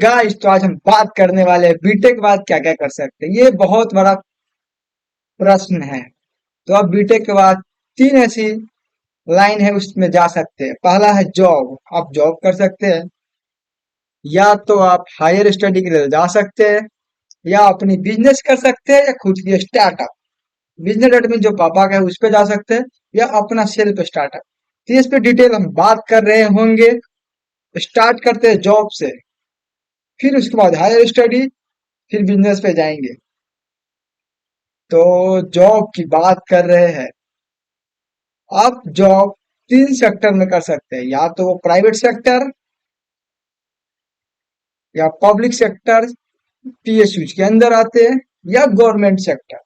Guys, तो आज हम बात करने वाले हैं बीटेक के बाद क्या क्या कर सकते हैं। ये बहुत बड़ा प्रश्न है। तो अब बीटेक के बाद तीन ऐसी लाइन है उसमें जा सकते हैं। पहला है जॉब, आप जॉब कर सकते हैं, या तो आप हायर स्टडी के लिए जा सकते हैं, या अपनी बिजनेस कर सकते हैं, या खुद की स्टार्टअप। बिजनेस एडमिन जो पापा का है उस पे जा सकते हैं, या अपना सेल्फ स्टार्टअप। तो इस पे डिटेल हम बात कर रहे होंगे। स्टार्ट करते हैं जॉब से, फिर उसके बाद हायर स्टडी, फिर बिजनेस पे जाएंगे। तो जॉब की बात कर रहे हैं। आप जॉब तीन सेक्टर में कर सकते हैं, या तो वो प्राइवेट सेक्टर, या पब्लिक सेक्टर पीएसयू के अंदर आते हैं, या गवर्नमेंट सेक्टर।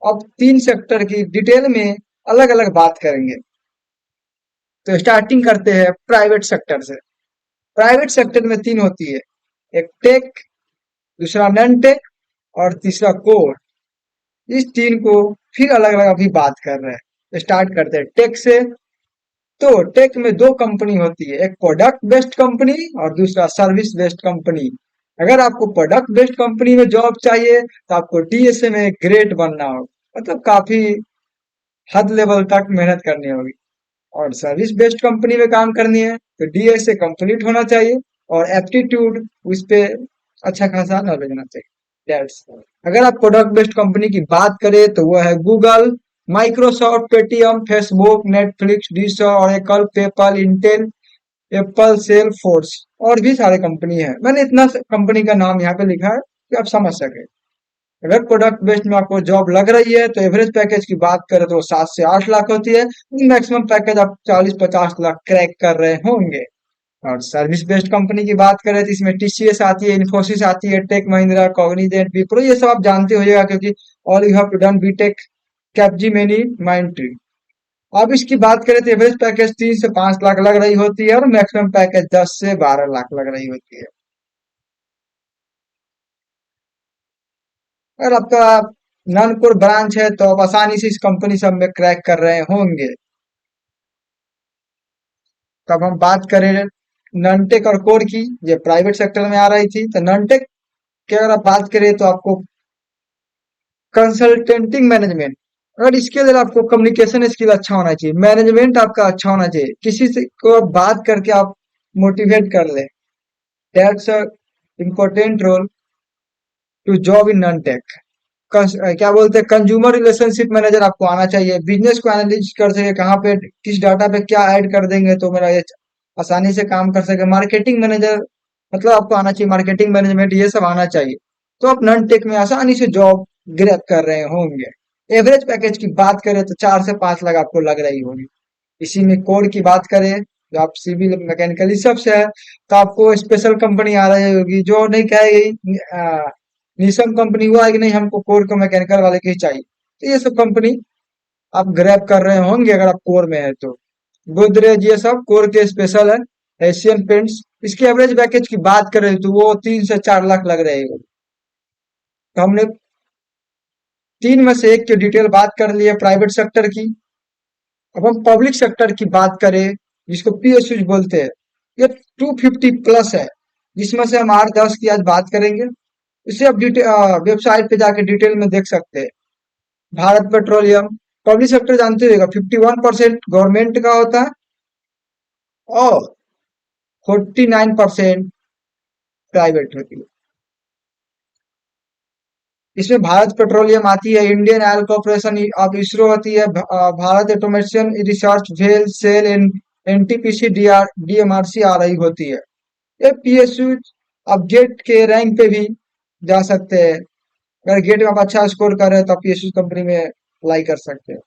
अब तीन सेक्टर की डिटेल में अलग अलग बात करेंगे। तो स्टार्टिंग करते हैं प्राइवेट सेक्टर से। प्राइवेट सेक्टर में तीन होती है, एक टेक, दूसरा नॉन टेक, और तीसरा कोर। इस तीन को फिर अलग अलग अभी बात कर रहे हैं। स्टार्ट करते हैं टेक से। तो टेक में दो कंपनी होती है, एक प्रोडक्ट बेस्ड कंपनी और दूसरा सर्विस बेस्ड कंपनी। अगर आपको प्रोडक्ट बेस्ड कंपनी में जॉब चाहिए तो आपको डीएसए में ग्रेड बनना होगा, मतलब काफी हद लेवल तक मेहनत करनी होगी। और सर्विस बेस्ड कंपनी में काम करनी है तो डीएसए कंप्लीट होना चाहिए, और एप्टीट्यूड उस पे अच्छा खासा नॉलेज होना चाहिए। That's all। अगर आप प्रोडक्ट बेस्ड कंपनी की बात करें तो वो है Google, Microsoft, Paytm, Facebook, Netflix, डिशो, Oracle, PayPal, Intel, Apple, Salesforce, और भी सारे कंपनी है। मैंने इतना कंपनी का नाम यहाँ पे लिखा है कि आप समझ सके। अगर प्रोडक्ट बेस्ड में आपको जॉब लग रही है तो एवरेज पैकेज की बात करें तो 7 से 8 लाख होती है। मैक्सिमम पैकेज आप 40-50 लाख क्रैक कर रहे होंगे। और सर्विस बेस्ड कंपनी की बात करें तो इसमें टीसीएस आती है, इन्फोसिस आती है, टेक महिंद्रा, कॉग्निजेंट, विप्रो, ये सब आप जानते होइएगा क्योंकि all you have to done BTech, Capgemini, Mindtree. अब इसकी बात करें तो एवरेज पैकेज 3 से 5 लाख लग रही होती है, और मैक्सिमम पैकेज 10 से 12 लाख लग रही होती है। अगर आपका नानपुर ब्रांच है तो आप आसानी से इस कंपनी सब में क्रैक कर रहे होंगे। तब हम बात करें नॉनटेक और कोर की, ये प्राइवेट सेक्टर में आ रही थी। तो नॉनटेक की अगर आप बात करें तो आपको कंसल्टेंटिंग मैनेजमेंट, अगर इसके लिए आपको कम्युनिकेशन स्किल अच्छा होना चाहिए, मैनेजमेंट आपका अच्छा होना चाहिए, किसी से को आप बात करके आप मोटिवेट कर ले। That's a important role to job in non tech. क्या बोलते हैं, कंज्यूमर रिलेशनशिप मैनेजर आपको आना चाहिए, बिजनेस को एनालिज कर सके, कहाँ पे किस डाटा पे क्या ऐड कर देंगे तो मेरा ये आसानी से काम कर सके। मार्केटिंग मैनेजर, मतलब आपको आना चाहिए, मार्केटिंग मैनेजमेंट ये सब आना चाहिए। तो आप नॉन टेक में आसानी से जॉब ग्रैब कर रहे होंगे। एवरेज पैकेज की बात करें तो 4 से 5 लाख आपको लग रही होगी। इसी में कोड की बात करें, जो आप सिविल मैकेनिकल इस सब से है, तो आपको स्पेशल कंपनी आ रही होगी जो नहीं कहेगी निशम कंपनी हुआ है कि नहीं हमको कोर को मैकेनिकल वाले की ही चाहिए। तो ये सब कंपनी आप ग्रैब कर रहे होंगे अगर आप कोर में है तो। गोदरेज ये सब कोर के स्पेशल है। एशियन पेंट्स, इसकी एवरेज पैकेज की बात करें तो वो 3 से 4 लाख लग रहे हैं। तो हमने तीन में से एक की डिटेल बात कर ली है प्राइवेट सेक्टर की। अब हम पब्लिक सेक्टर की बात करें, जिसको पीएसयू बोलते हैं। ये 250 प्लस है, जिसमें से हम 8-10 की आज बात करेंगे। इसे आप वेबसाइट पे जाके डिटेल में देख सकते हैं। भारत पेट्रोलियम, पब्लिक सेक्टर जानते होगा, 51% गवर्नमेंट का होता है, और 49% प्राइवेट होती है। इसमें भारत पेट्रोलियम आती है, Indian oil corporation of ISRO होती है, Bharat automation research, well, SAIL, NTPC, DMRC आ रही होती है। ये पीएसयू आप गेट के रैंक पे भी जा सकते हैं। अगर गेट में आप अच्छा स्कोर कर रहे हैं तो आप पीएसयू कंपनी में अप्लाई कर सकते हैं।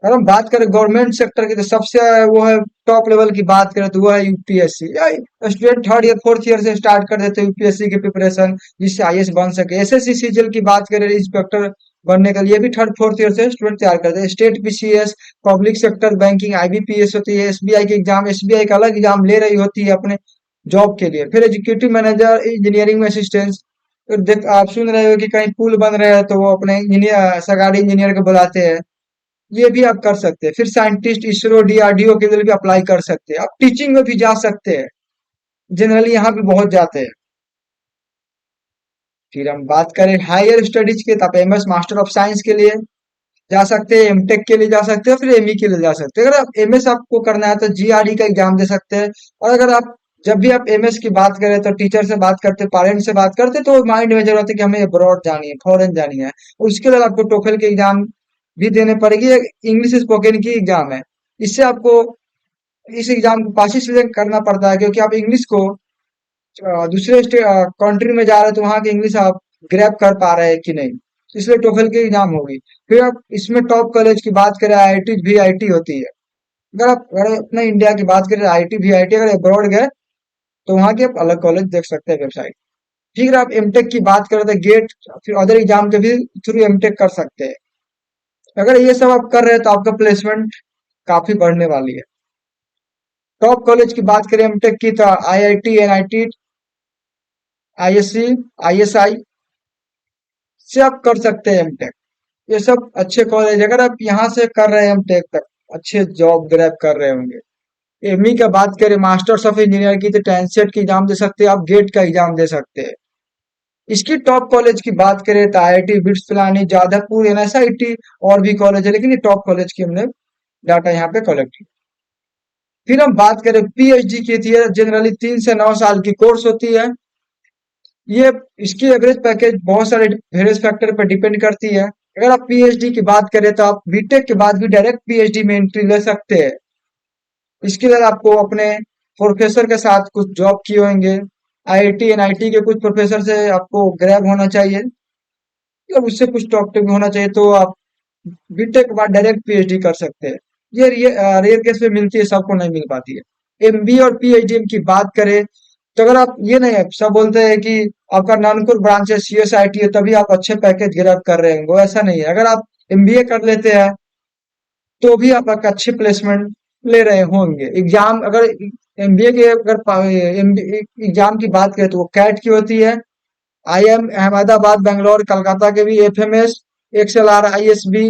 अगर हम बात करें गवर्नमेंट सेक्टर की तो सबसे वो है टॉप लेवल की बात करें तो वो है UPSC. Student third year fourth year से स्टार्ट कर देते हैं यूपीएससी की प्रिपरेशन, जिससे आईएएस बन सके। एसएससी सीजीएल की बात करें इंस्पेक्टर बनने के लिए भी थर्ड फोर्थ ईयर से स्टूडेंट तैयार करते हैं। State PCS, public sector banking, IBPS होती है, एसबीआई के एग्जाम, एसबीआई का अलग एग्जाम ले रही होती है अपने जॉब के लिए। फिर एग्जीक्यूटिव मैनेजर, इंजीनियरिंग में असिस्टेंट। फिर देख आप सुन रहे हो कि कहीं पुल बन रहे हैं तो वो अपने इंजीनियर, सरकारी इंजीनियर को बुलाते हैं, ये भी आप कर सकते हैं। फिर साइंटिस्ट, इसरो, डीआरडीओ के लिए भी अप्लाई कर सकते हैं। आप टीचिंग में भी जा सकते हैं। जनरली यहाँ पे बहुत जाते हैं। फिर हम बात करें हायर स्टडीज के, तो आप एमएस मास्टर ऑफ साइंस के लिए जा सकते हैं, एमटेक के लिए जा सकते हैं, फिर एमई के लिए जा सकते हैं। अगर आप एमएस आपको करना है तो जीआरई का एग्जाम दे सकते हैं। और अगर आप जब भी आप एमएस की बात करें तो टीचर से बात करते, पेरेंट्स से बात करते, तो माइंड में जरूरत है कि हमें अब्रॉड जानी है, फॉरेन जानी है, और उसके लिए आपको टोफल की एग्जाम भी देने पड़ेगी। इंग्लिश स्पोकन की एग्जाम है, इससे आपको इस एग्जाम को पास इसलिए करना पड़ता है क्योंकि आप इंग्लिश को दूसरे कंट्री में जा रहे हैं तो वहाँ की इंग्लिश आप ग्रैब कर पा रहे हैं कि नहीं, इसलिए टोफल की एग्जाम होगी। फिर आप इसमें टॉप कॉलेज की बात करें, आईआईटी भी आईटी होती है। अगर अपना इंडिया की बात करें, आईआईटी भी आईटी, अगर अब्रॉड गए तो वहाँ के आप अलग कॉलेज देख सकते हैं वेबसाइट। ठीक है, आप एमटेक की बात करें तो गेट फिर अदर एग्जाम के भी थ्रू एमटेक कर सकते हैं। अगर ये सब आप कर रहे हैं तो आपका प्लेसमेंट काफी बढ़ने वाली है। टॉप कॉलेज की बात करें एमटेक की, तो आईआईटी, एनआईटी, आईएससी, आईएसआई से आप कर सकते हैं एमटेक। ये सब अच्छे कॉलेज, अगर आप यहाँ से कर रहे हैं एमटेक तक, अच्छे जॉब ग्रैब कर रहे होंगे। एमई का बात करें, मास्टर्स ऑफ इंजीनियर की, तो टैंसेट की एग्जाम दे सकते हैं, आप गेट का एग्जाम दे सकते हैं। इसकी टॉप कॉलेज की बात करें तो IIT bits Pilani, Jadavpur, NSIT और भी कॉलेज है, लेकिन ये टॉप कॉलेज की हमने डाटा यहाँ पे कलेक्ट की। फिर हम बात करें पीएचडी की, थी जनरली 3 से 9 साल की कोर्स होती है। ये इसकी एवरेज पैकेज बहुत सारे वेरियस फैक्टर पर डिपेंड करती है। अगर आप पीएचडी की बात करें तो आप बीटेक के बाद भी डायरेक्ट पीएचडी में एंट्री ले सकते हैं। इसके लिए आपको अपने प्रोफेसर के साथ कुछ जॉब किए होंगे, आईआईटी एनआईटी के कुछ प्रोफेसर से आपको ग्रैब होना चाहिए, मतलब उससे कुछ टॉप टेक होना चाहिए, तो आप बीटेक के बाद डायरेक्ट पीएचडी कर सकते हैं। ये रेयर केस में मिलती है, सबको नहीं मिल पाती है। एमबीए और पीएचडी की बात करें तो अगर आप ये नहीं है, सब बोलते हैं कि आपका नानपुर ब्रांच है, सीएसआईटी है, तभी आप अच्छे पैकेज ग्रैब कर रहे होंगे, ऐसा नहीं है। अगर आप एमबीए कर लेते हैं तो भी आप एक अच्छे प्लेसमेंट ले रहे होंगे। एग्जाम अगर एमबीए के अगर एग्जाम की बात करें तो वो कैट की होती है, आईएम अहमदाबाद, बेंगलोर, कलकत्ता के भी, एफएमएस, एक्सएलआर, आईएसबी,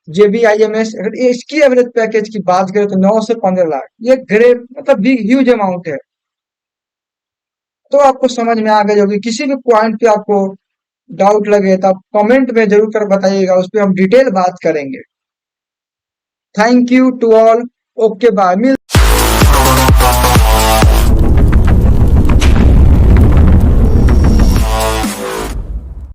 जेबीआईएमएस। अगर इसकी एवरेज पैकेज की बात करें तो 9 से 15 लाख, ये ग्रेट मतलब बिग ह्यूज अमाउंट है। तो आपको समझ में आ गई होगी। किसी भी पॉइंट पे आपको डाउट लगे तो आप कमेंट में जरूर कर बताइएगा, उस पर हम डिटेल बात करेंगे। Thank you to all. Okay bye.